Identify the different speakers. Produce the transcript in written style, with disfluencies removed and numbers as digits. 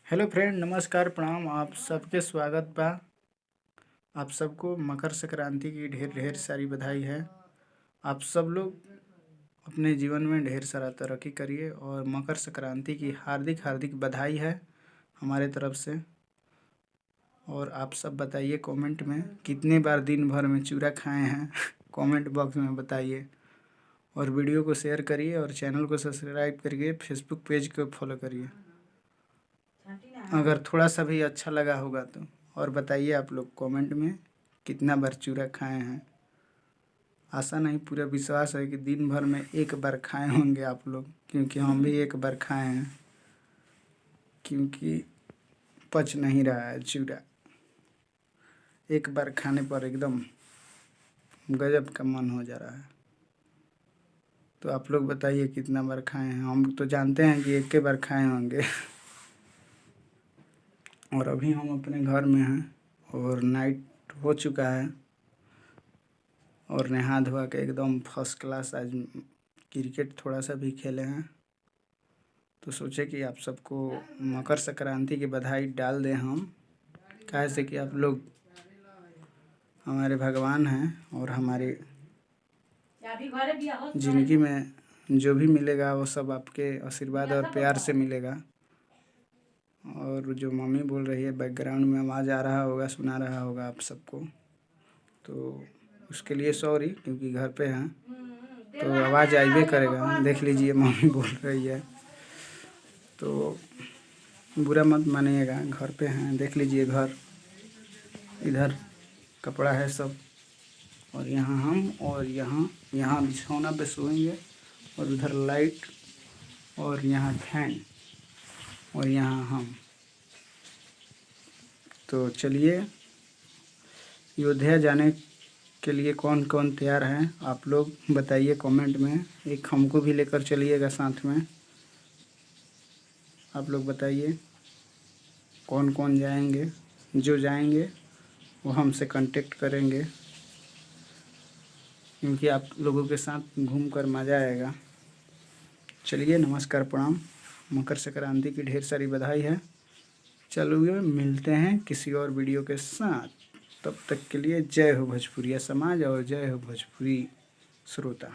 Speaker 1: Hello friend, नमस्कार, प्रणाम। आप सबके स्वागत बा। आप सबको मकर संक्रांति की ढेर ढेर सारी बधाई है। आप सब लोग अपने जीवन में ढेर सारा तरक्की करिए और मकर संक्रांति की हार्दिक हार्दिक बधाई है हमारे तरफ से। और आप सब बताइए कमेंट में कितने बार दिन भर में चूरा खाए हैं कमेंट बॉक्स में बताइए। और वीडियो को शेयर करिए और चैनल को सब्सक्राइब करिए, फेसबुक पेज को फॉलो करिए अगर थोड़ा सा भी अच्छा लगा होगा तो। और बताइए आप लोग कमेंट में कितना बार चूरा खाए हैं। आशा नहीं, पूरा विश्वास है कि दिन भर में एक बार खाए होंगे आप लोग, क्योंकि हम भी एक बार खाए हैं। क्योंकि पच नहीं रहा है चूरा, एक बार खाने पर एकदम गजब का मन हो जा रहा है। तो आप लोग बताइए कितना बार खाए हैं। हम तो जानते हैं कि एक के बार खाए होंगे और अभी हम अपने घर में हैं और नाइट हो चुका है और नहा धोआ के एकदम फर्स्ट क्लास आज क्रिकेट थोड़ा सा भी खेले हैं। तो सोचे कि आप सबको मकर संक्रांति की बधाई डाल दें हम, काहे से कि आप लोग हमारे भगवान हैं और हमारी ज़िंदगी में जो भी मिलेगा वो सब आपके आशीर्वाद और प्यार से मिलेगा। और जो मम्मी बोल रही है बैकग्राउंड में आवाज़ आ रहा होगा, सुना रहा होगा आप सबको, तो उसके लिए सॉरी, क्योंकि घर पे हैं तो आवाज़ आइबे करेगा। देख लीजिए मम्मी बोल रही है तो बुरा मत मानिएगा, घर पे हैं। देख लीजिए घर, इधर कपड़ा है सब और यहाँ हम, और यहाँ बिछौना पे सोएंगे और उधर लाइट और यहाँ फैन और यहाँ हम। तो चलिए, अयोध्या जाने के लिए कौन कौन तैयार हैं आप लोग बताइए कमेंट में। एक हमको भी लेकर चलिएगा साथ में। आप लोग बताइए कौन कौन जाएंगे। जो जाएंगे वो हमसे कांटेक्ट करेंगे, क्योंकि आप लोगों के साथ घूमकर मज़ा आएगा। चलिए, नमस्कार, प्रणाम। मकर संक्रांति की ढेर सारी बधाई है। चलिए मिलते हैं किसी और वीडियो के साथ। तब तक के लिए जय हो भोजपुरिया समाज और जय हो भोजपुरी श्रोता।